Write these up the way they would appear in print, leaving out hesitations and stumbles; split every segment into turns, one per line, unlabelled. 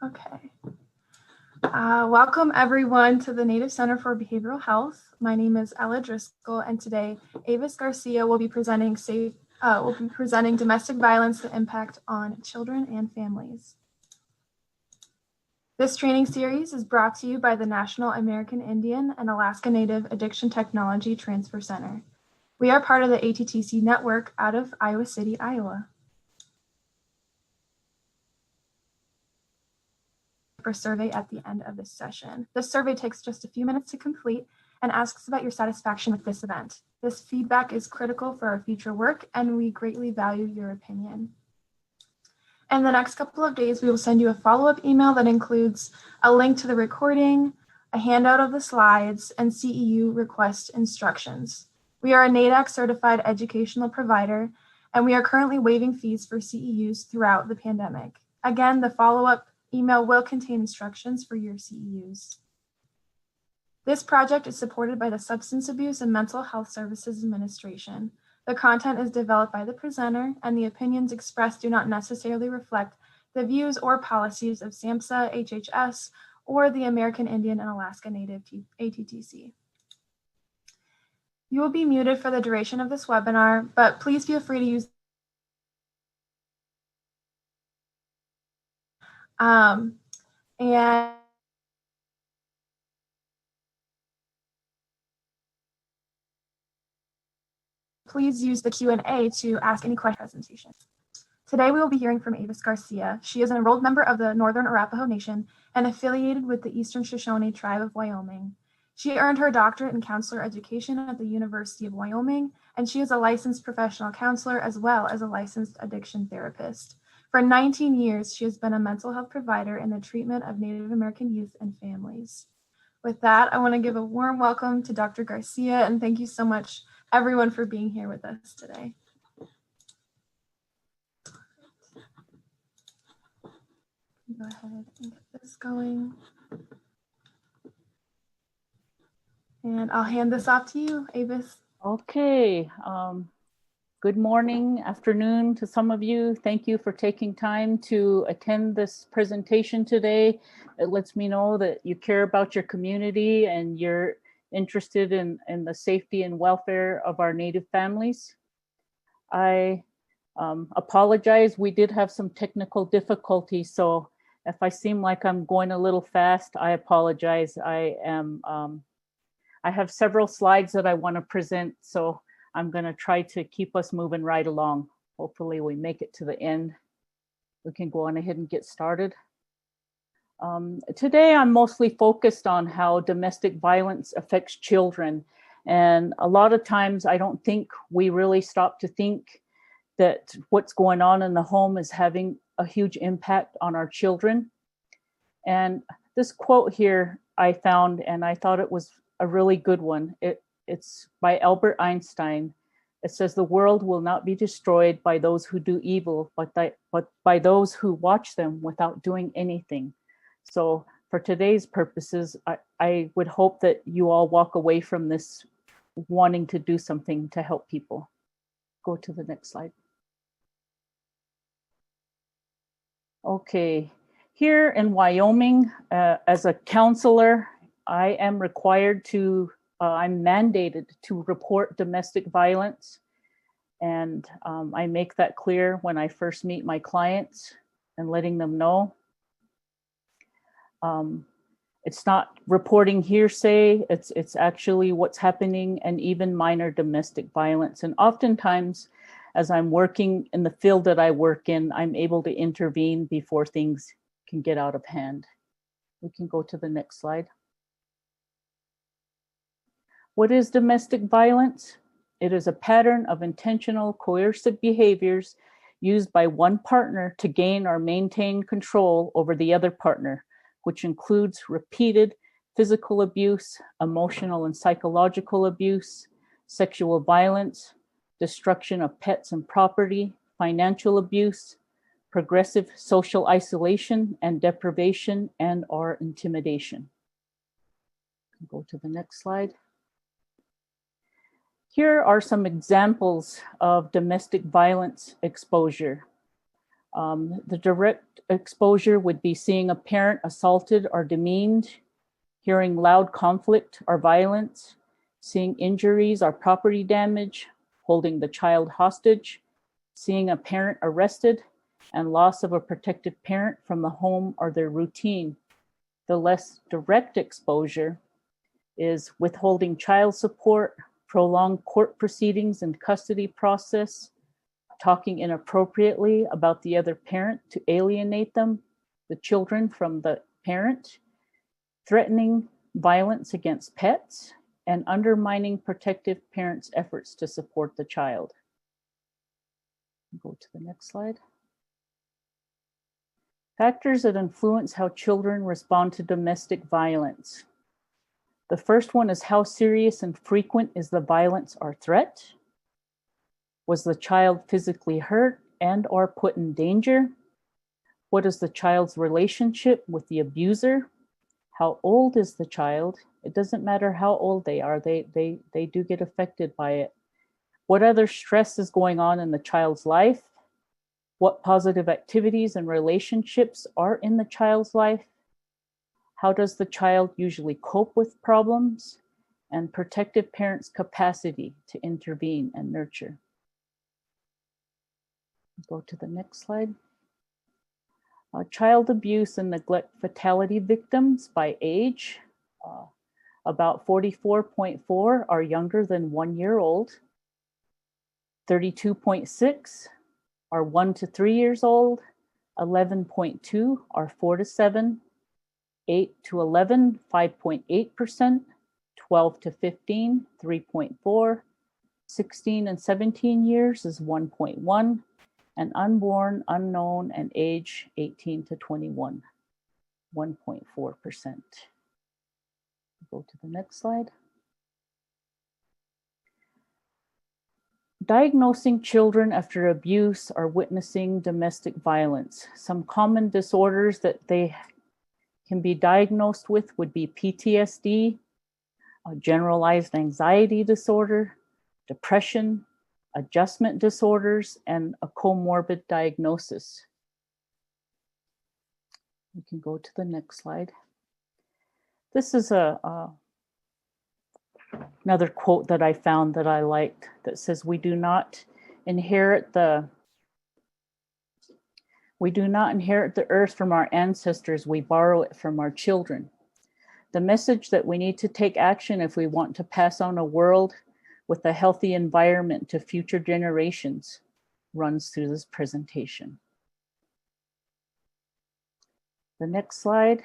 Okay. Welcome everyone to the Native Center for Behavioral Health. My name is Ella Driscoll, and today Avis Garcia will be presenting domestic violence, the impact on children and families. This training series is brought to you by the National American Indian and Alaska Native Addiction Technology Transfer Center. We are part of the ATTC network out of Iowa City, Iowa. For survey at the end of this session. This survey takes just a few minutes to complete and asks about your satisfaction with this event. This feedback is critical for our future work, and we greatly value your opinion. In the next couple of days, we will send you a follow-up email that includes a link to the recording, a handout of the slides, and CEU request instructions. We are a NADAC certified educational provider, and we are currently waiving fees for CEUs throughout the pandemic. Again, the follow-up email will contain instructions for your CEUs. This project is supported by the Substance Abuse and Mental Health Services Administration. The content is developed by the presenter, and the opinions expressed do not necessarily reflect the views or policies of SAMHSA, HHS, or the American Indian and Alaska Native ATTC. You will be muted for the duration of this webinar, but please feel free to use and please use the Q&A to ask any questions. Today we will be hearing from Avis Garcia. She is an enrolled member of the Northern Arapaho Nation and affiliated with the Eastern Shoshone Tribe of Wyoming. She earned her doctorate in counselor education at the University of Wyoming, and she is a licensed professional counselor as well as a licensed addiction therapist. For 19 years, she has been a mental health provider in the treatment of Native American youth and families. With that, I want to give a warm welcome to Dr. Garcia, and thank you so much, everyone, for being here with us today. Go ahead and get this going. And I'll hand this off to you, Avis.
Okay. Good morning, afternoon to some of you. Thank you for taking time to attend this presentation today. It lets me know that you care about your community and you're interested in the safety and welfare of our Native families. I apologize, we did have some technical difficulties, so if I seem like I'm going a little fast, I apologize. I have several slides that I want to present, so I'm going to try to keep us moving right along. Hopefully we make it to the end. We can go on ahead and get started. Today I'm mostly focused on how domestic violence affects children. And a lot of times I don't think we really stop to think that what's going on in the home is having a huge impact on our children. And this quote here I found, and I thought it was a really good one. It's by Albert Einstein. It says, "The world will not be destroyed by those who do evil, but by those who watch them without doing anything." So for today's purposes, I would hope that you all walk away from this wanting to do something to help people. Go to the next slide. Okay, here in Wyoming, as a counselor, I am required to I'm mandated to report domestic violence. And I make that clear when I first meet my clients and letting them know. It's not reporting hearsay, it's actually what's happening, and even minor domestic violence. And oftentimes, as I'm working in the field that I work in, I'm able to intervene before things can get out of hand. We can go to the next slide. What is domestic violence? It is a pattern of intentional coercive behaviors used by one partner to gain or maintain control over the other partner, which includes repeated physical abuse, emotional and psychological abuse, sexual violence, destruction of pets and property, financial abuse, progressive social isolation and deprivation, and/or intimidation. Go to the next slide. Here are some examples of domestic violence exposure. The direct exposure would be seeing a parent assaulted or demeaned, hearing loud conflict or violence, seeing injuries or property damage, holding the child hostage, seeing a parent arrested, and loss of a protective parent from the home or their routine. The less direct exposure is withholding child support, prolonged court proceedings and custody process, talking inappropriately about the other parent to alienate them, the children from the parent, threatening violence against pets, and undermining protective parents' efforts to support the child. Go to the next slide. Factors that influence how children respond to domestic violence. The first one is how serious and frequent is the violence or threat? Was the child physically hurt and or put in danger? What is the child's relationship with the abuser? How old is the child? It doesn't matter how old they are, they do get affected by it. What other stress is going on in the child's life? What positive activities and relationships are in the child's life? How does the child usually cope with problems? And protective parents' capacity to intervene and nurture. Go to the next slide. Child abuse and neglect fatality victims by age. About 44.4 are younger than 1 year old. 32.6 are 1 to 3 years old. 11.2 are 4 to 7. 8 to 11, 5.8%. 12 to 15, 3.4. 16 and 17 years is 1.1. And unborn, unknown, and age 18 to 21, 1.4%. Go to the next slide. Diagnosing children after abuse or witnessing domestic violence. Some common disorders that they can be diagnosed with would be PTSD, a generalized anxiety disorder, depression, adjustment disorders, and a comorbid diagnosis. We can go to the next slide. This is another quote that I found that I liked that says, we do not inherit the earth from our ancestors, we borrow it from our children. The message that we need to take action if we want to pass on a world with a healthy environment to future generations runs through this presentation. The next slide,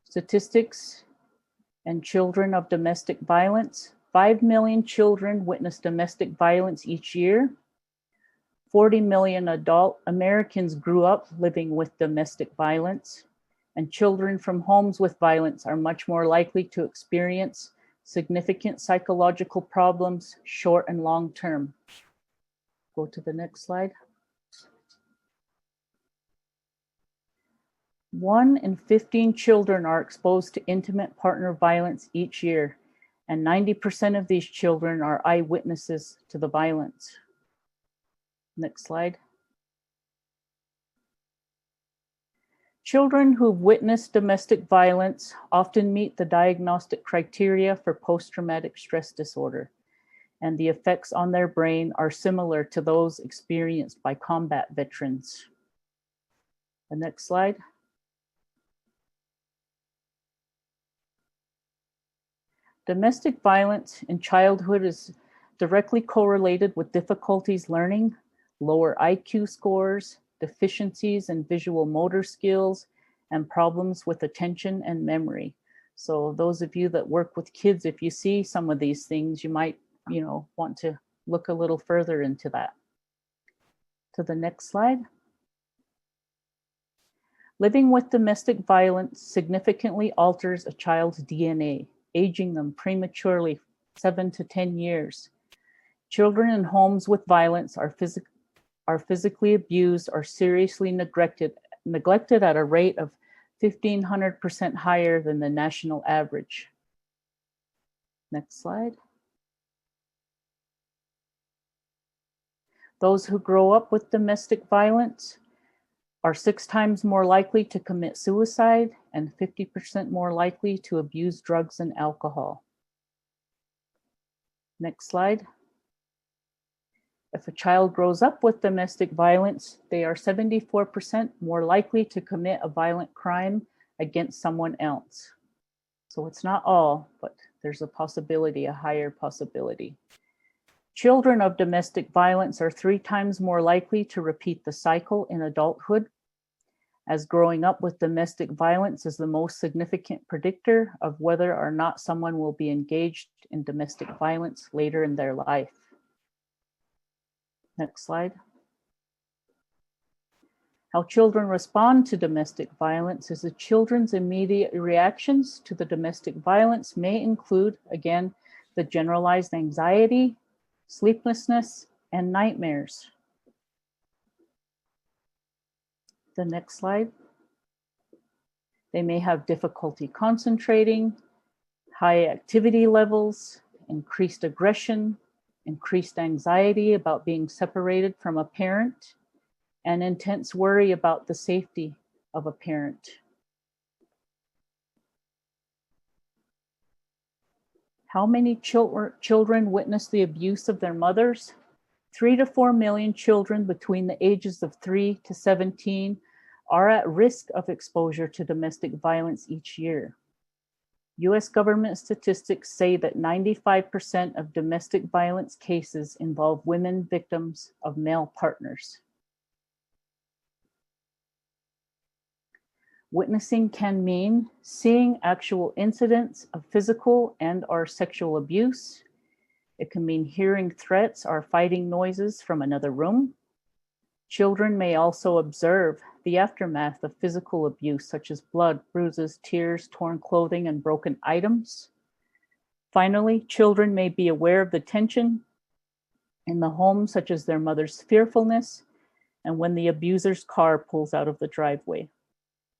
statistics and children of domestic violence. 5 million children witness domestic violence each year. 40 million adult Americans grew up living with domestic violence, and children from homes with violence are much more likely to experience significant psychological problems, short and long term. Go to the next slide. 1 in 15 children are exposed to intimate partner violence each year, and 90% of these children are eyewitnesses to the violence. Next slide. Children who've witnessed domestic violence often meet the diagnostic criteria for post-traumatic stress disorder, and the effects on their brain are similar to those experienced by combat veterans. The next slide. Domestic violence in childhood is directly correlated with difficulties learning, lower IQ scores, deficiencies in visual motor skills, and problems with attention and memory. So those of you that work with kids, if you see some of these things, you might, want to look a little further into that. To the next slide. Living with domestic violence significantly alters a child's DNA, aging them prematurely 7 to 10 years. Children in homes with violence are physically abused or seriously neglected at a rate of 1,500% higher than the national average. Next slide. Those who grow up with domestic violence are 6 times more likely to commit suicide and 50% more likely to abuse drugs and alcohol. Next slide. If a child grows up with domestic violence, they are 74% more likely to commit a violent crime against someone else. So it's not all, but there's a possibility, a higher possibility. Children of domestic violence are 3 times more likely to repeat the cycle in adulthood, as growing up with domestic violence is the most significant predictor of whether or not someone will be engaged in domestic violence later in their life. Next slide. How children respond to domestic violence is the children's immediate reactions to the domestic violence may include, again, the generalized anxiety, sleeplessness, and nightmares. The next slide. They may have difficulty concentrating, high activity levels, increased aggression, increased anxiety about being separated from a parent, and intense worry about the safety of a parent. How many children witness the abuse of their mothers? 3 to 4 million children between the ages of 3 to 17 are at risk of exposure to domestic violence each year. US government statistics say that 95% of domestic violence cases involve women victims of male partners. Witnessing can mean seeing actual incidents of physical and/or sexual abuse. It can mean hearing threats or fighting noises from another room. Children may also observe the aftermath of physical abuse, such as blood, bruises, tears, torn clothing, and broken items. Finally, children may be aware of the tension in the home, such as their mother's fearfulness, and when the abuser's car pulls out of the driveway,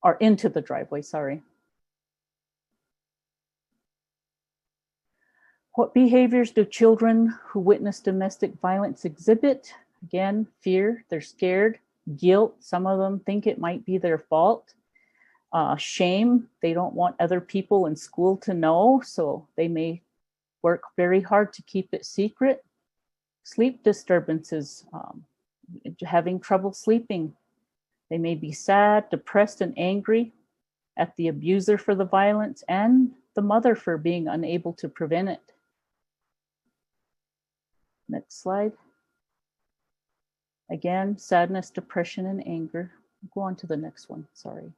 or into the driveway, sorry. What behaviors do children who witness domestic violence exhibit? Again, fear, they're scared. Guilt, some of them think it might be their fault. Shame, they don't want other people in school to know, so they may work very hard to keep it secret. Sleep disturbances, having trouble sleeping. They may be sad, depressed, and angry at the abuser for the violence and the mother for being unable to prevent it. Next slide. Again, sadness, depression, and anger. Go on to the next one, sorry.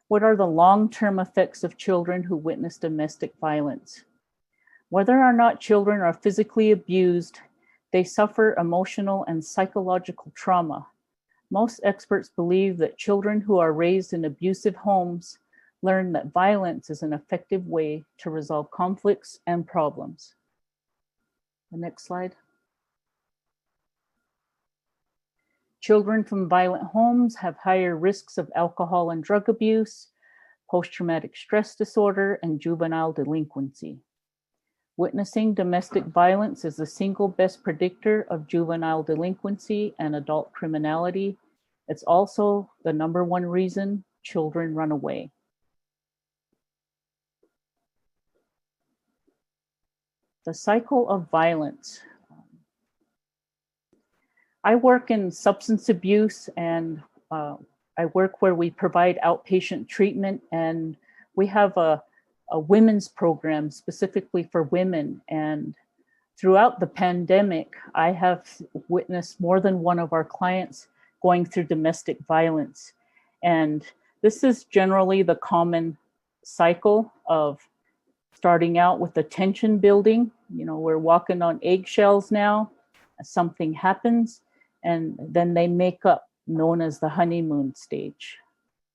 What are the long-term effects of children who witness domestic violence? Whether or not children are physically abused, they suffer emotional and psychological trauma. Most experts believe that children who are raised in abusive homes learn that violence is an effective way to resolve conflicts and problems. The next slide. Children from violent homes have higher risks of alcohol and drug abuse, post-traumatic stress disorder, and juvenile delinquency. Witnessing domestic violence is the single best predictor of juvenile delinquency and adult criminality. It's also the #1 reason children run away. The cycle of violence. I work in substance abuse, and I work where we provide outpatient treatment, and we have a women's program specifically for women. And throughout the pandemic, I have witnessed more than one of our clients going through domestic violence. And this is generally the common cycle of starting out with the tension building. You know, we're walking on eggshells now, something happens, and then they make up, known as the honeymoon stage.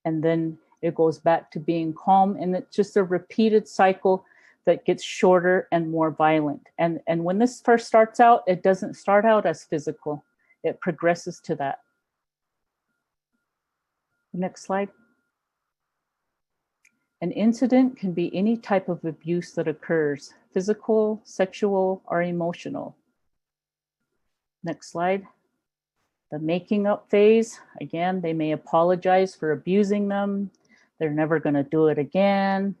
And then it goes back to being calm, and it's just a repeated cycle that gets shorter and more violent. And when this first starts out, it doesn't start out as physical. It progresses to that. Next slide. An incident can be any type of abuse that occurs, physical, sexual, or emotional. Next slide. The making up phase, again, they may apologize for abusing them. They're never going to do it again.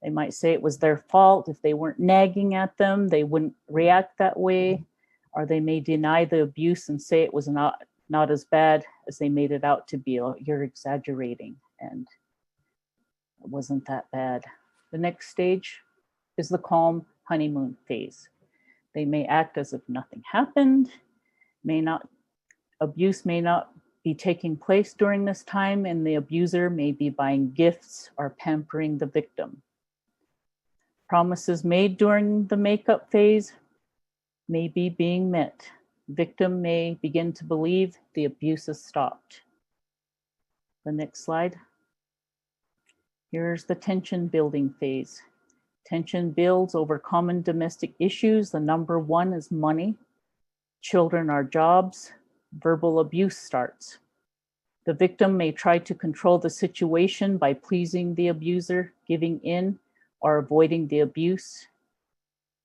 They might say it was their fault. If they weren't nagging at them, they wouldn't react that way. Or they may deny the abuse and say it was not as bad as they made it out to be. Oh, you're exaggerating, and it wasn't that bad. The next stage is the calm honeymoon phase. They may act as if nothing happened, abuse may not be taking place during this time, and the abuser may be buying gifts or pampering the victim. Promises made during the makeup phase may be being met. Victim may begin to believe the abuse has stopped. The next slide. Here's the tension building phase. Tension builds over common domestic issues. The number one is money. Children are jobs. Verbal abuse starts. The victim may try to control the situation by pleasing the abuser, giving in, or avoiding the abuse.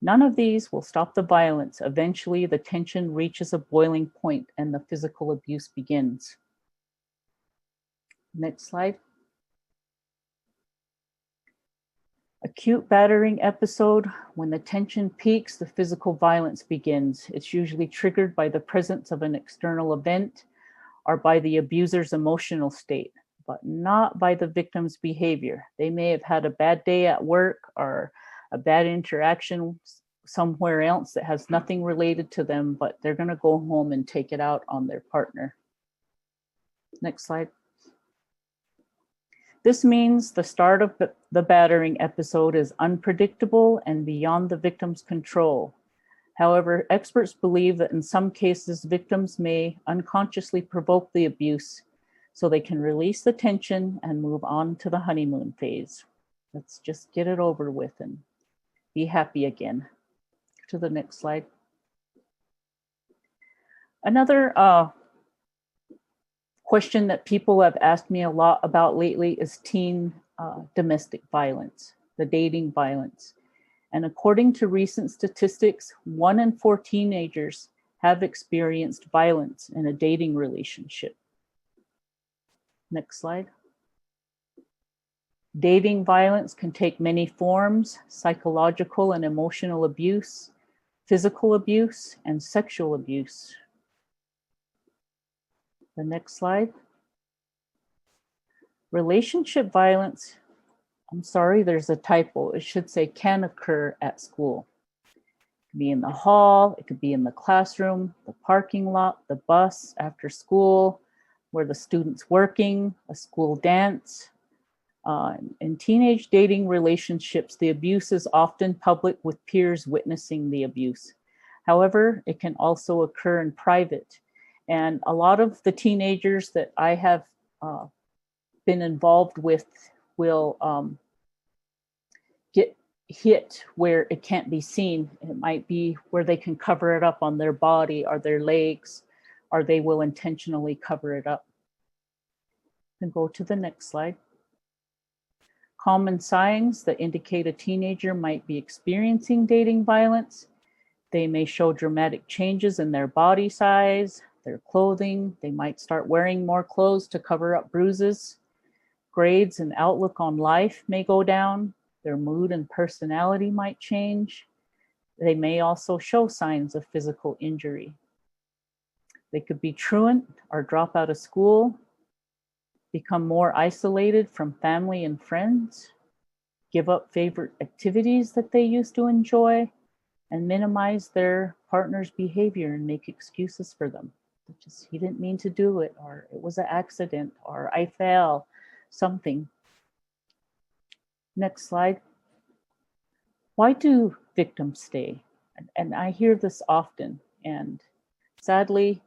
None of these will stop the violence. Eventually, the tension reaches a boiling point and the physical abuse begins. Next slide. Acute battering episode. When the tension peaks, the physical violence begins. It's usually triggered by the presence of an external event or by the abuser's emotional state, but not by the victim's behavior. They may have had a bad day at work or a bad interaction somewhere else that has nothing related to them, but they're going to go home and take it out on their partner. Next slide. This means the start of the battering episode is unpredictable and beyond the victim's control. However, experts believe that in some cases, victims may unconsciously provoke the abuse so they can release the tension and move on to the honeymoon phase. Let's just get it over with and be happy again. To the next slide. Another question that people have asked me a lot about lately is teen domestic violence, the dating violence. And according to recent statistics, 1 in 4 teenagers have experienced violence in a dating relationship. Next slide. Dating violence can take many forms: psychological and emotional abuse, physical abuse, and sexual abuse. The next slide. Relationship violence, I'm sorry, there's a typo. It should say can occur at school. It could be in the hall, it could be in the classroom, the parking lot, the bus, after school, where the student's working, a school dance. In teenage dating relationships, the abuse is often public with peers witnessing the abuse. However, it can also occur in private. And a lot of the teenagers that I have been involved with will get hit where it can't be seen. It might be where they can cover it up on their body or their legs, or they will intentionally cover it up. And go to the next slide. Common signs that indicate a teenager might be experiencing dating violence. They may show dramatic changes in their body size, their clothing. They might start wearing more clothes to cover up bruises. Grades and outlook on life may go down. Their mood and personality might change. They may also show signs of physical injury. They could be truant or drop out of school, become more isolated from family and friends, give up favorite activities that they used to enjoy, and minimize their partner's behavior and make excuses for them. Just, he didn't mean to do it, or it was an accident, or I fell, something. Next slide. Why do victims stay? And I hear this often, and sadly,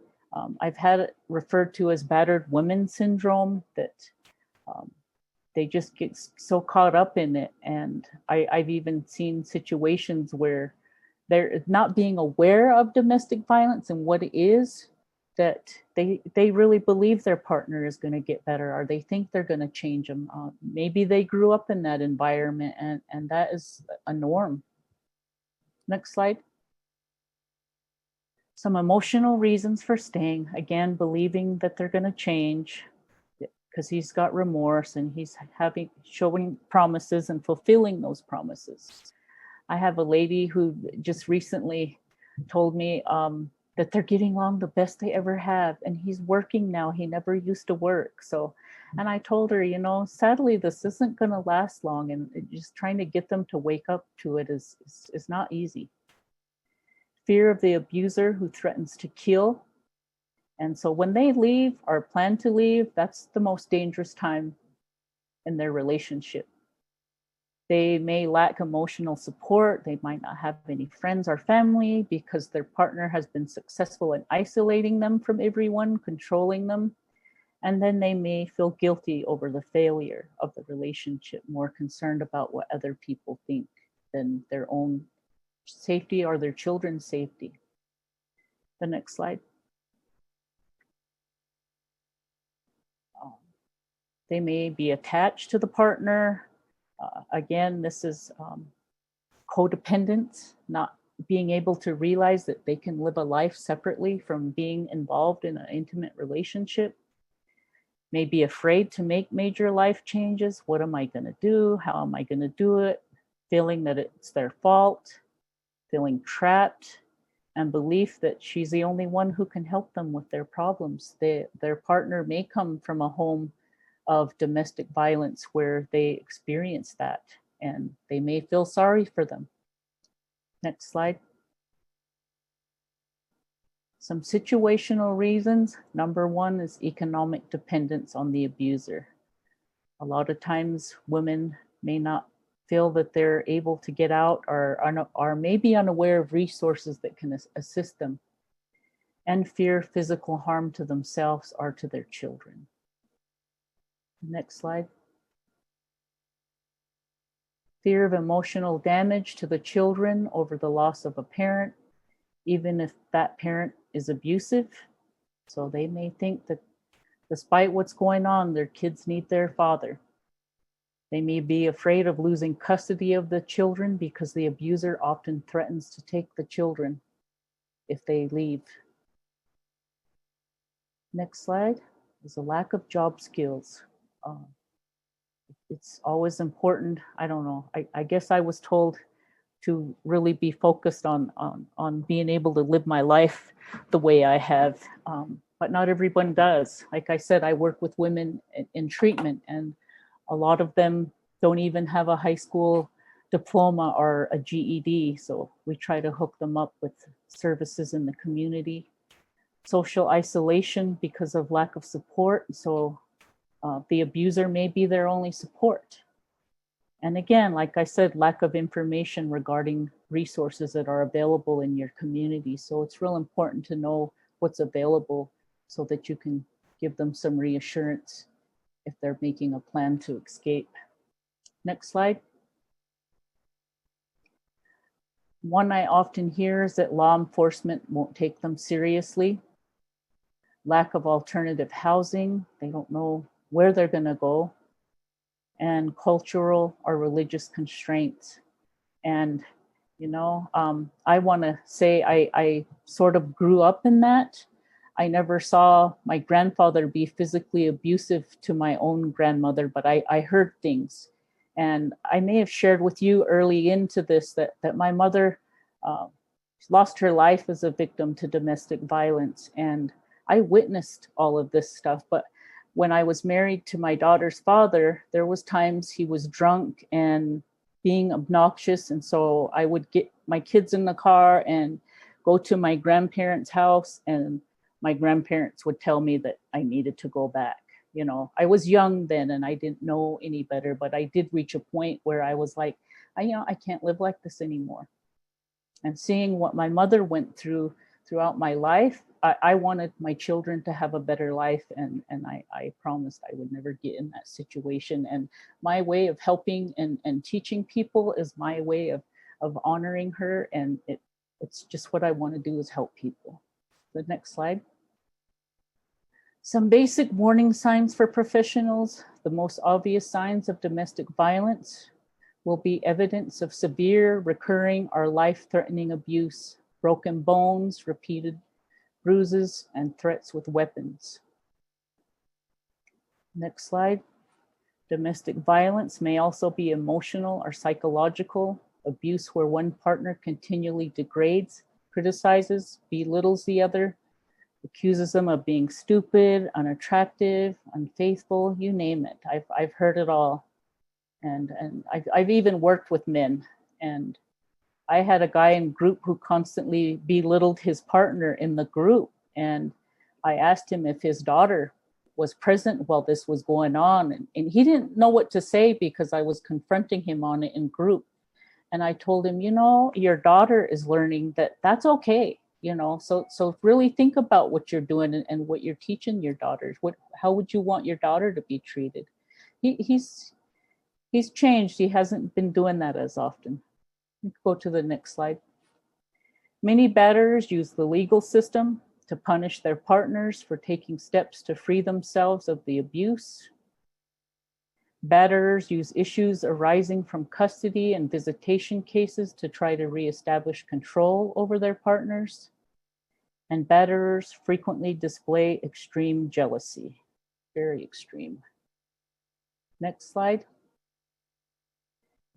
I've had it referred to as battered women syndrome, that they just get so caught up in it. And I've even seen situations where they're not being aware of domestic violence and what it is, that they really believe their partner is going to get better, or they think they're going to change them. Maybe they grew up in that environment, and that is a norm. Next slide. Some emotional reasons for staying, again, believing that they're going to change because he's got remorse and he's showing promises and fulfilling those promises. I have a lady who just recently told me that they're getting along the best they ever have, and he's working now. He never used to work. So, and I told her, sadly, this isn't going to last long, and just trying to get them to wake up to it is not easy. Fear of the abuser who threatens to kill. And so when they leave or plan to leave, that's the most dangerous time in their relationship. They may lack emotional support. They might not have any friends or family because their partner has been successful in isolating them from everyone, controlling them. And then they may feel guilty over the failure of the relationship, more concerned about what other people think than their own safety or their children's safety. The next slide. They may be attached to the partner. Again, this is codependent, not being able to realize that they can live a life separately from being involved in an intimate relationship. May be afraid to make major life changes. What am I going to do? How am I going to do it? Feeling that it's their fault, feeling trapped, and belief that she's the only one who can help them with their problems. Their partner may come from a home of domestic violence where they experience that, and they may feel sorry for them. Next slide. Some situational reasons. Number one is economic dependence on the abuser. A lot of times women may not feel that they're able to get out or are maybe unaware of resources that can assist them, and fear physical harm to themselves or to their children. Next slide. Fear of emotional damage to the children over the loss of a parent, even if that parent is abusive. So they may think that despite what's going on, their kids need their father. They may be afraid of losing custody of the children because the abuser often threatens to take the children if they leave. Next slide is a lack of job skills. It's always important. I don't know. I guess I was told to really be focused on being able to live my life the way I have, but not everyone does. Like I said, I work with women in treatment, and a lot of them don't even have a high school diploma or a GED. So we try to hook them up with services in the community. Social isolation because of lack of support. So the abuser may be their only support. And again, like I said, lack of information regarding resources that are available in your community. So it's real important to know what's available so that you can give them some reassurance if they're making a plan to escape. Next slide. One I often hear is that law enforcement won't take them seriously. Lack of alternative housing. They don't know where they're going to go, and cultural or religious constraints. And, I want to say I sort of grew up in that. I never saw my grandfather be physically abusive to my own grandmother, but I heard things. And I may have shared with you early into this that my mother lost her life as a victim to domestic violence. And I witnessed all of this stuff, but when I was married to my daughter's father, there was times he was drunk and being obnoxious. And so I would get my kids in the car and go to my grandparents' house, and my grandparents would tell me that I needed to go back. I was young then and I didn't know any better, but I did reach a point where I was like, I can't live like this anymore. And seeing what my mother went through throughout my life, I wanted my children to have a better life, and I promised I would never get in that situation. And my way of helping and teaching people is my way of honoring her, and it's just what I want to do is help people. The next slide. Some basic warning signs for professionals. The most obvious signs of domestic violence will be evidence of severe, recurring, or life-threatening abuse, broken bones, repeated bruises, and threats with weapons. Next slide. Domestic violence may also be emotional or psychological abuse where one partner continually degrades, criticizes, belittles the other, accuses them of being stupid, unattractive, unfaithful, you name it. I've heard it all. And I've even worked with men. And I had a guy in group who constantly belittled his partner in the group. And I asked him if his daughter was present while this was going on. And he didn't know what to say because I was confronting him on it in group. And I told him, you know, your daughter is learning that that's okay. You know, so really think about what you're doing and what you're teaching your daughters. How would you want your daughter to be treated? He's changed. He hasn't been doing that as often. Go to the next slide. Many batterers use the legal system to punish their partners for taking steps to free themselves of the abuse. Batterers use issues arising from custody and visitation cases to try to reestablish control over their partners. And batterers frequently display extreme jealousy, very extreme. Next slide.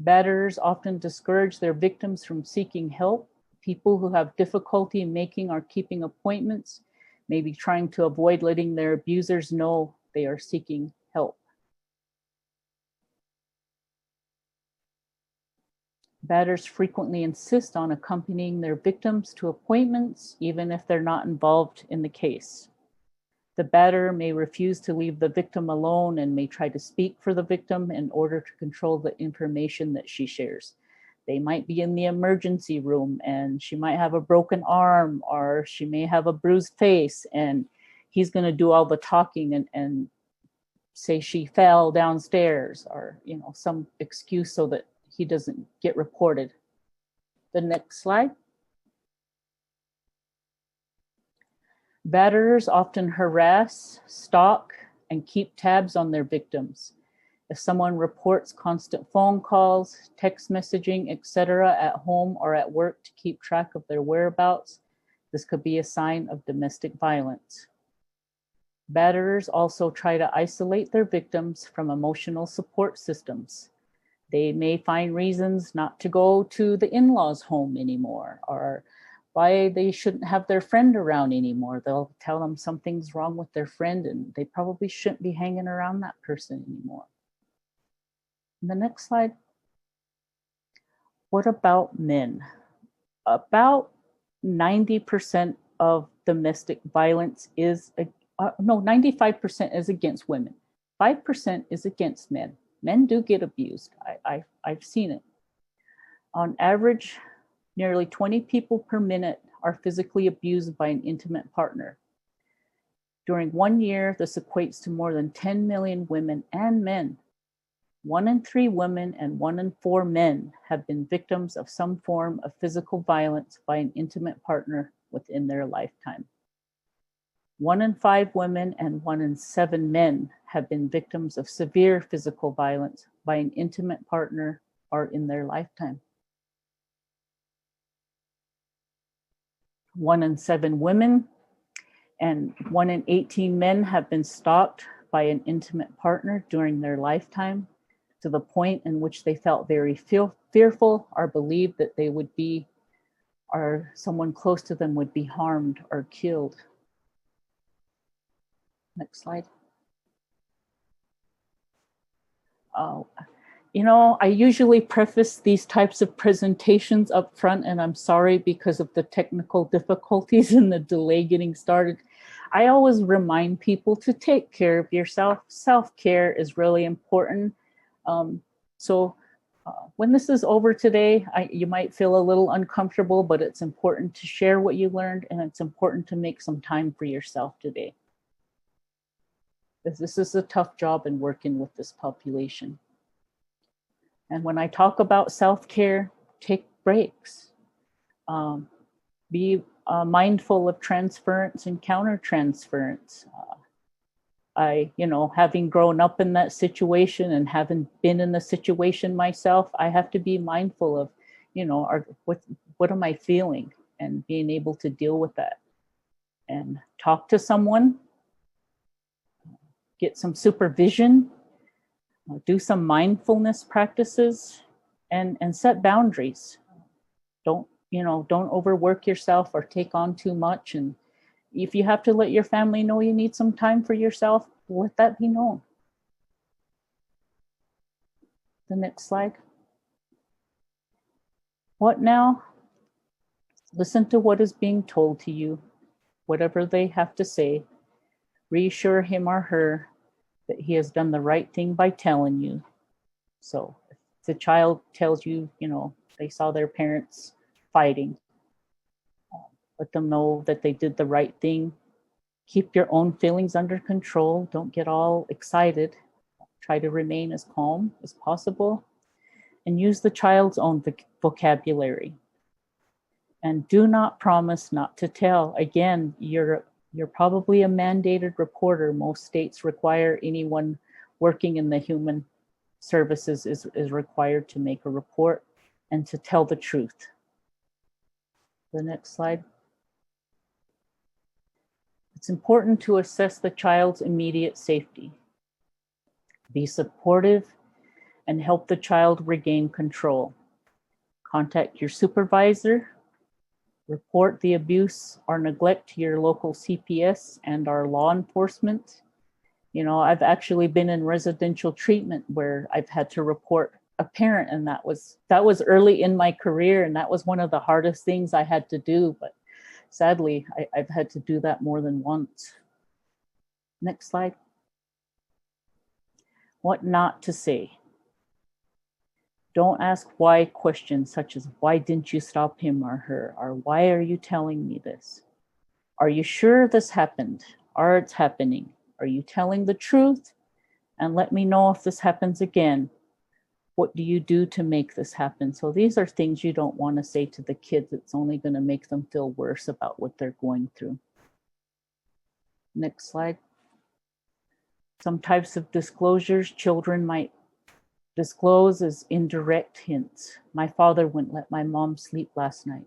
Batterers often discourage their victims from seeking help. People who have difficulty making or keeping appointments may be trying to avoid letting their abusers know they are seeking help. Batterers frequently insist on accompanying their victims to appointments, even if they're not involved in the case. The batterer may refuse to leave the victim alone and may try to speak for the victim in order to control the information that she shares. They might be in the emergency room and she might have a broken arm or she may have a bruised face, and he's going to do all the talking and say she fell downstairs or, you know, some excuse so that he doesn't get reported. The next slide. Batterers often harass, stalk, and keep tabs on their victims. If someone reports constant phone calls, text messaging, etc. at home or at work to keep track of their whereabouts, this could be a sign of domestic violence. Batterers also try to isolate their victims from emotional support systems. They may find reasons not to go to the in-laws' home anymore, or why they shouldn't have their friend around anymore. They'll tell them something's wrong with their friend and they probably shouldn't be hanging around that person anymore. The next slide. What about men? About 90% of domestic violence is, 95% is against women. 5% is against men. Men do get abused. I've seen it. On average, nearly 20 people per minute are physically abused by an intimate partner. During 1 year, this equates to more than 10 million women and men. 1 in 3 women and 1 in 4 men have been victims of some form of physical violence by an intimate partner within their lifetime. 1 in 5 women and 1 in 7 men have been victims of severe physical violence by an intimate partner or in their lifetime. 1 in 7 women and 1 in 18 men have been stalked by an intimate partner during their lifetime, to the point in which they felt very fearful or believed that they would be, or someone close to them would be harmed or killed. Next slide. I usually preface these types of presentations up front, and I'm sorry because of the technical difficulties and the delay getting started. I always remind people to take care of yourself. Self-care is really important. When this is over today, you might feel a little uncomfortable, but it's important to share what you learned, and it's important to make some time for yourself today. This is a tough job in working with this population. And when I talk about self-care, take breaks. Be mindful of transference and countertransference. Having grown up in that situation and having been in the situation myself, I have to be mindful of, what am I feeling, and being able to deal with that. and talk to someone, get some supervision, do some mindfulness practices, and set boundaries. Don't overwork yourself or take on too much. And if you have to let your family know you need some time for yourself, let that be known. The next slide. What now? Listen to what is being told to you, whatever they have to say. Reassure him or her that he has done the right thing by telling you. So if the child tells you, they saw their parents fighting, let them know that they did the right thing. Keep your own feelings under control. Don't get all excited. Try to remain as calm as possible and use the child's own vocabulary. And do not promise not to tell. Again, you're probably a mandated reporter. Most states require anyone working in the human services is required to make a report and to tell the truth. The next slide. It's important to assess the child's immediate safety. Be supportive and help the child regain control. Contact your supervisor. Report the abuse or neglect to your local CPS and our law enforcement. I've actually been in residential treatment where I've had to report a parent, and that was early in my career, and that was one of the hardest things I had to do. But sadly, I've had to do that more than once. Next slide. What not to say. Don't ask why questions such as, why didn't you stop him or her? Or why are you telling me this? Are you sure this happened? Or it's happening? Are you telling the truth? And let me know if this happens again. What do you do to make this happen? So these are things you don't want to say to the kids. It's only going to make them feel worse about what they're going through. Next slide. Some types of disclosures children might disclose as indirect hints. My father wouldn't let my mom sleep last night.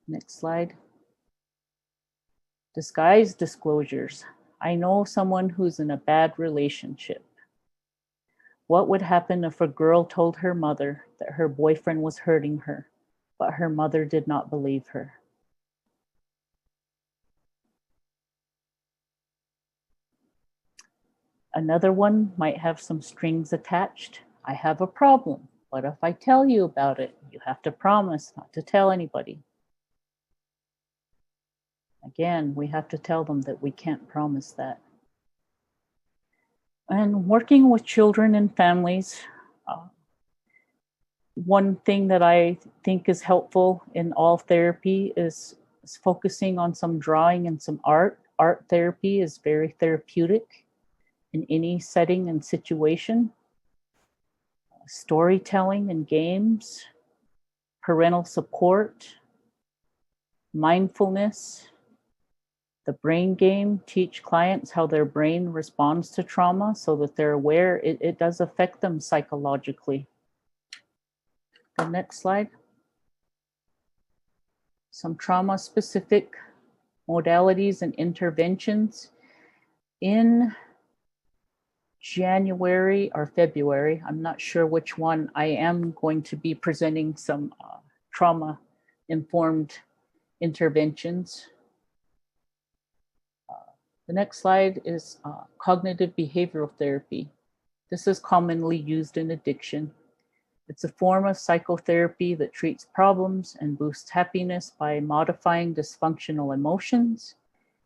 Next slide. Disguised disclosures. I know someone who's in a bad relationship. What would happen if a girl told her mother that her boyfriend was hurting her, but her mother did not believe her? Another one might have some strings attached. I have a problem. What if I tell you about it? You have to promise not to tell anybody. Again, we have to tell them that we can't promise that. And working with children and families, one thing that I think is helpful in all therapy is focusing on some drawing and some art. Art therapy is very therapeutic in any setting and situation. Storytelling and games, parental support, mindfulness, the brain game, teach clients how their brain responds to trauma so that they're aware it does affect them psychologically. The next slide. Some trauma-specific modalities and interventions. In January or February, I'm not sure which one, I am going to be presenting some trauma-informed interventions. The next slide is cognitive behavioral therapy. This is commonly used in addiction. It's a form of psychotherapy that treats problems and boosts happiness by modifying dysfunctional emotions,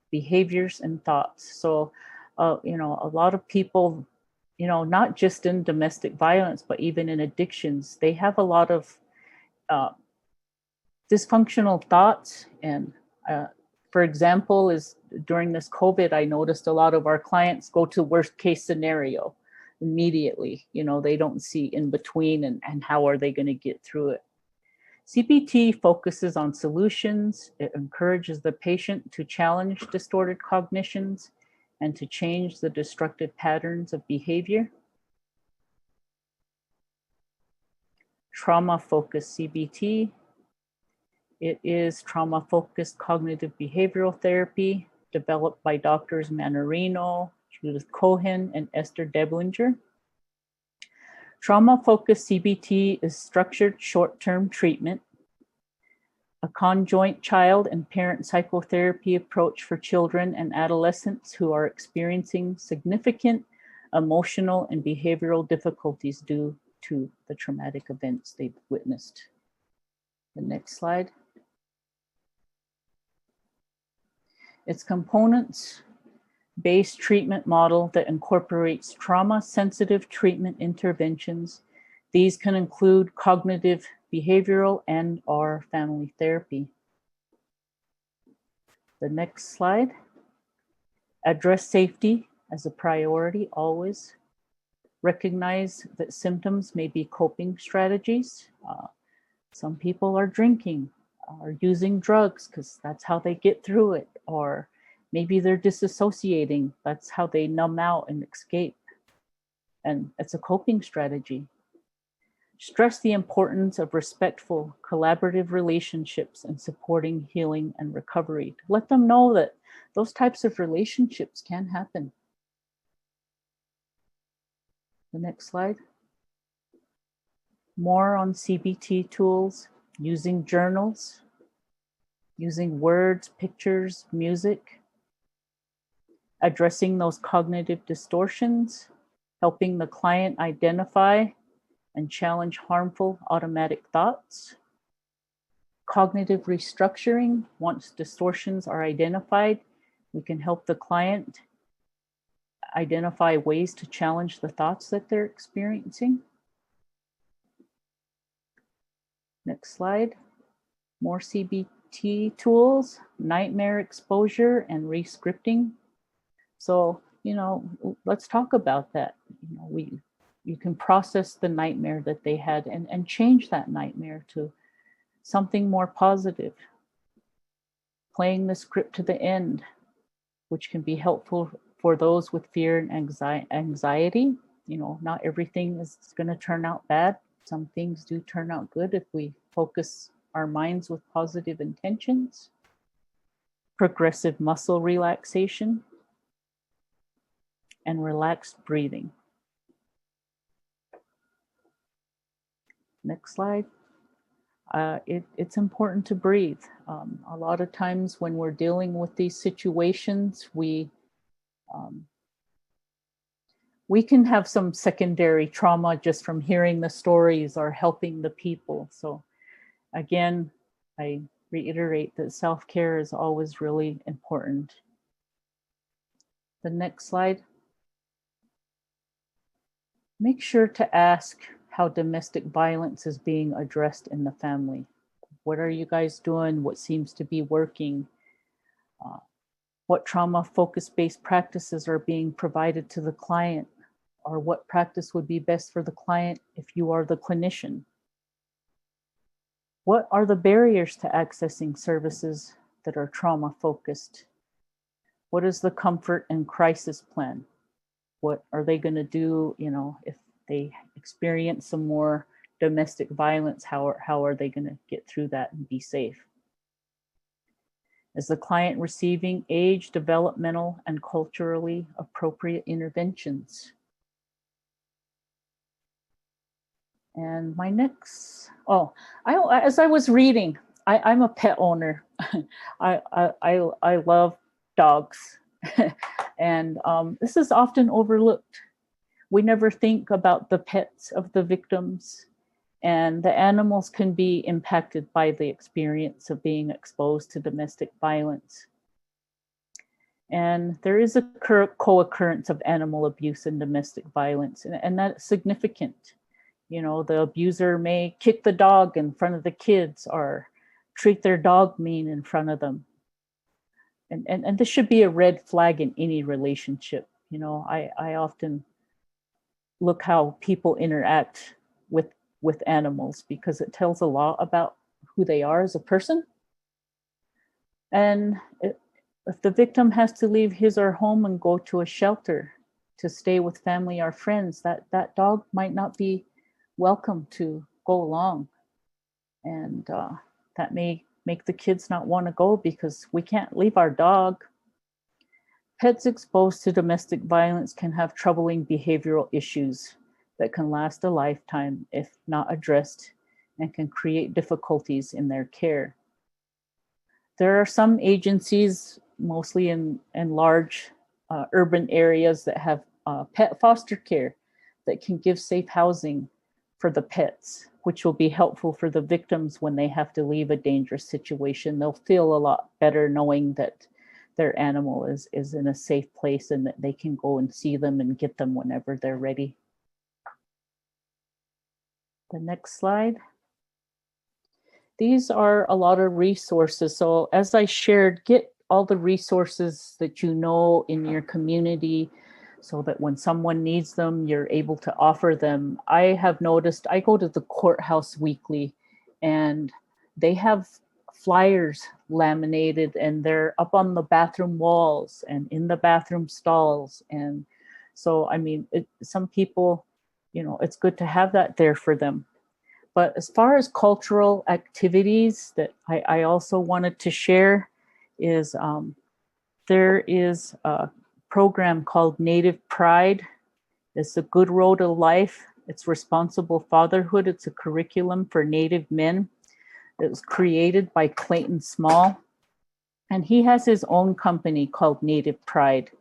behaviors, and thoughts. So, a lot of people, not just in domestic violence, but even in addictions, they have a lot of dysfunctional thoughts. And for example, is during this COVID, I noticed a lot of our clients go to worst case scenario immediately. They don't see in between and how are they going to get through it. CBT focuses on solutions. It encourages the patient to challenge distorted cognitions and to change the destructive patterns of behavior. Trauma-focused CBT It is trauma-focused cognitive behavioral therapy developed by doctors Manarino, Judith Cohen, and Esther Deblinger. Trauma-focused CBT is structured short-term treatment, a conjoint child and parent psychotherapy approach for children and adolescents who are experiencing significant emotional and behavioral difficulties due to the traumatic events they've witnessed. The next slide. Its components-based treatment model that incorporates trauma-sensitive treatment interventions. These can include cognitive, behavioral, and/or family therapy. The next slide. Address safety as a priority always. Recognize that symptoms may be coping strategies. Some people are drinking, are using drugs because that's how they get through it, or maybe they're disassociating. That's how they numb out and escape. And it's a coping strategy. Stress the importance of respectful, collaborative relationships and supporting healing and recovery. Let them know that those types of relationships can happen. The next slide. More on CBT tools, using journals, using words, pictures, music, addressing those cognitive distortions, helping the client identify and challenge harmful automatic thoughts. Cognitive restructuring, once distortions are identified, we can help the client identify ways to challenge the thoughts that they're experiencing. Next slide. More CBT tools, nightmare exposure and re-scripting. So, let's talk about that. You can process the nightmare that they had and change that nightmare to something more positive. Playing the script to the end, which can be helpful for those with fear and anxiety. Not everything is going to turn out bad. Some things do turn out good if we focus our minds with positive intentions. Progressive muscle relaxation and relaxed breathing. Next slide. It's important to breathe. A lot of times when we're dealing with these situations, we can have some secondary trauma just from hearing the stories or helping the people. So again, I reiterate that self-care is always really important. The next slide. Make sure to ask how domestic violence is being addressed in the family. What are you guys doing? What seems to be working? What trauma focus-based practices are being provided to the client? Or what practice would be best for the client if you are the clinician? What are the barriers to accessing services that are trauma focused? What is the comfort and crisis plan? What are they going to do, if they experience some more domestic violence? How are they going to get through that and be safe? Is the client receiving age, developmental, and culturally appropriate interventions? And my next, as I was reading, I'm a pet owner. I love dogs. And this is often overlooked. We never think about the pets of the victims, and the animals can be impacted by the experience of being exposed to domestic violence. And there is a co-occurrence of animal abuse and domestic violence, and that's significant. The abuser may kick the dog in front of the kids or treat their dog mean in front of them. And this should be a red flag in any relationship. I often look how people interact with animals because it tells a lot about who they are as a person. And if the victim has to leave his or her home and go to a shelter to stay with family or friends, that dog might not be welcome to go along. And that may make the kids not want to go because we can't leave our dog. Pets exposed to domestic violence can have troubling behavioral issues that can last a lifetime if not addressed and can create difficulties in their care. There are some agencies, mostly in large urban areas, that have pet foster care that can give safe housing for the pets, which will be helpful for the victims when they have to leave a dangerous situation. They'll feel a lot better knowing that their animal is in a safe place and that they can go and see them and get them whenever they're ready. The next slide. These are a lot of resources. So as I shared, get all the resources that you know in your community so that when someone needs them, you're able to offer them. I have noticed, I go to the courthouse weekly and they have flyers laminated and they're up on the bathroom walls and in the bathroom stalls. And so, I mean, some people, you know, it's good to have that there for them. But as far as cultural activities that I also wanted to share is there is a program called Native Pride. It's a good road to life. It's responsible fatherhood. It's a curriculum for Native men. It was created by Clayton Small. And he has his own company called Native Pride.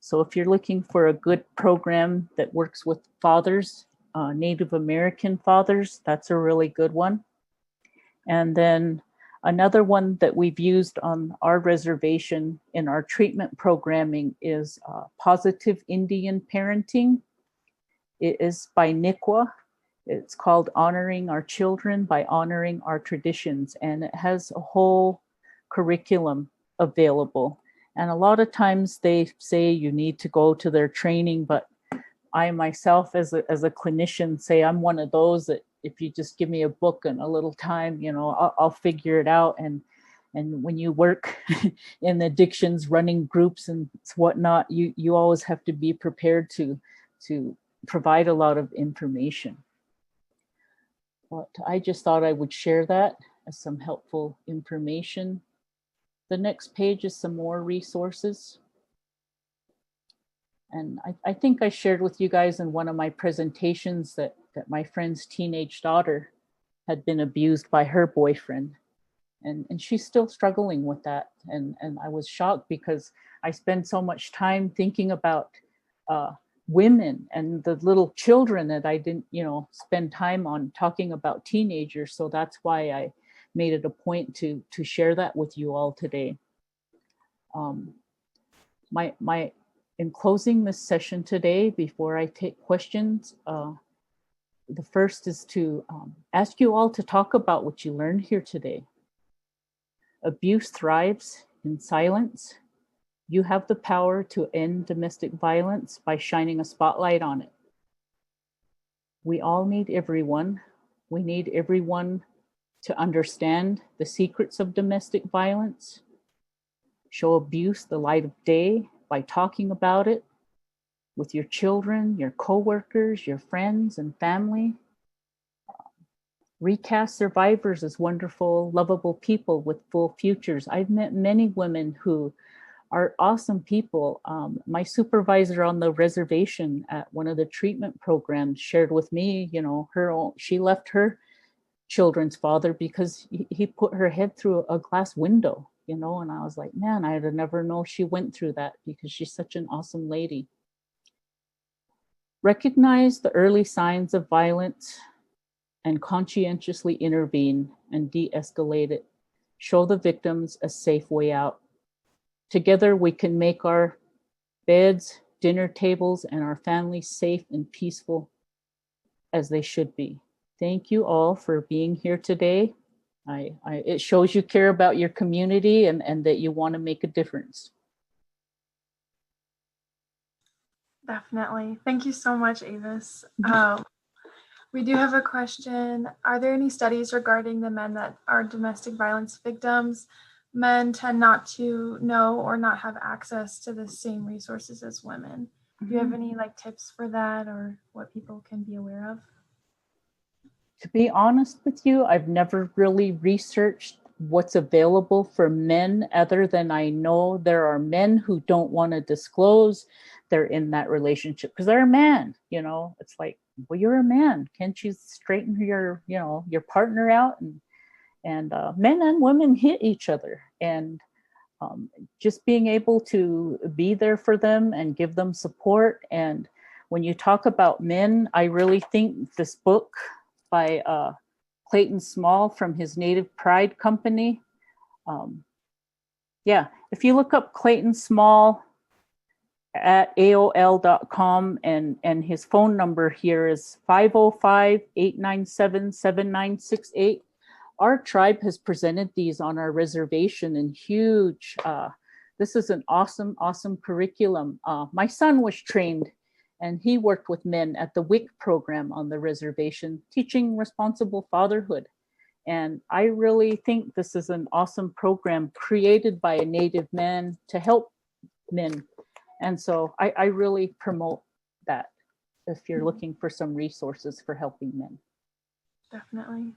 So if you're looking for a good program that works with fathers, Native American fathers, that's a really good one. And then another one that we've used on our reservation in our treatment programming is Positive Indian Parenting. It is by NICWA. It's called Honoring Our Children by Honoring Our Traditions. And it has a whole curriculum available. And a lot of times they say you need to go to their training, but I myself as a clinician say I'm one of those that if you just give me a book and a little time, you know, I'll figure it out. And when you work in addictions, running groups and whatnot, you always have to be prepared to provide a lot of information. But I just thought I would share that as some helpful information. The next page is some more resources. And I think I shared with you guys in one of my presentations that my friend's teenage daughter had been abused by her boyfriend. And she's still struggling with that. And I was shocked because I spend so much time thinking about women and the little children that I didn't, you know, spend time on talking about teenagers. So that's why I made it a point to share that with you all today. In closing this session today, before I take questions, the first is to ask you all to talk about what you learned here today. Abuse thrives in silence. You have the power to end domestic violence by shining a spotlight on it. We all need everyone. We need everyone to understand the secrets of domestic violence, show abuse the light of day by talking about it with your children, your coworkers, your friends and family. Recast survivors as wonderful, lovable people with full futures. I've met many women who are awesome people. My supervisor on the reservation at one of the treatment programs shared with me, you know, she left her children's father because he put her head through a glass window, you know, and I was like, man, I'd have never known she went through that because she's such an awesome lady. Recognize the early signs of violence and conscientiously intervene and de-escalate it. Show the victims a safe way out. Together we can make our beds, dinner tables, and our families safe and peaceful as they should be. Thank you all for being here today. It shows you care about your community and that you want to make a difference.
Definitely. Thank you so much, Avis. We do have a question. Are there any studies regarding the men that are domestic violence victims? Men tend not to know or not have access to the same resources as women. Do you have any tips for that or what people can be aware of?
To be honest with you, I've never really researched what's available for men, other than I know there are men who don't want to disclose they're in that relationship because they're a man. It's like, well, you're a man. Can't you straighten your partner out? And men and women hit each other, and just being able to be there for them and give them support. And when you talk about men, I really think this book by Clayton Small from his Native Pride Company. If you look up Clayton Small at AOL.com, and his phone number here is 505-897-7968. Our tribe has presented these on our reservation in huge, this is an awesome curriculum. My son was trained and he worked with men at the WIC program on the reservation, teaching responsible fatherhood. And I really think this is an awesome program created by a Native man to help men. And so I really promote that if you're looking for some resources for helping men.
Definitely.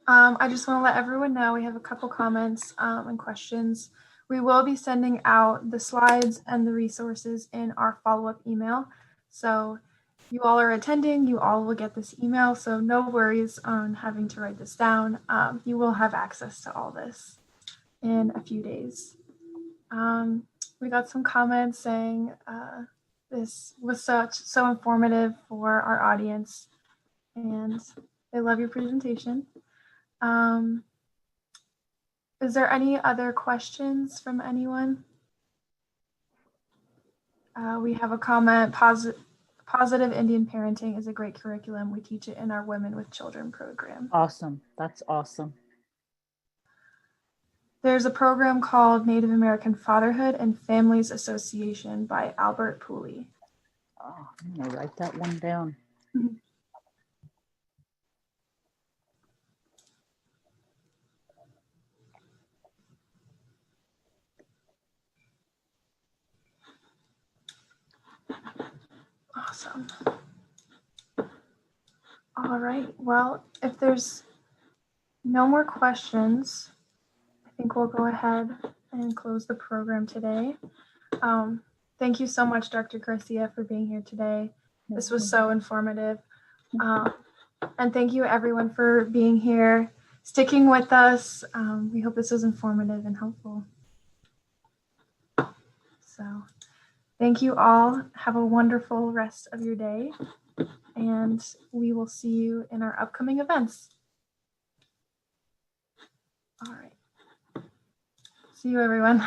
I just want to let everyone know we have a couple comments and questions. We will be sending out the slides and the resources in our follow-up email. So you all are attending, you all will get this email. So no worries on having to write this down. You will have access to all this in a few days. We got some comments saying this was so informative for our audience and they love your presentation. Is there any other questions from anyone? We have a comment, positive Indian parenting is a great curriculum. We teach it in our Women with Children program.
Awesome. That's awesome.
There's a program called Native American Fatherhood and Families Association by Albert Pooley.
Oh, I'm gonna write that one down.
Awesome. All right. Well, if there's no more questions, I think we'll go ahead and close the program today. Thank you so much, Dr. Garcia, for being here today. This was so informative. And thank you everyone for being here, sticking with us. We hope this was informative and helpful. So thank you all. Have a wonderful rest of your day. And we will see you in our upcoming events. All right. See you, everyone.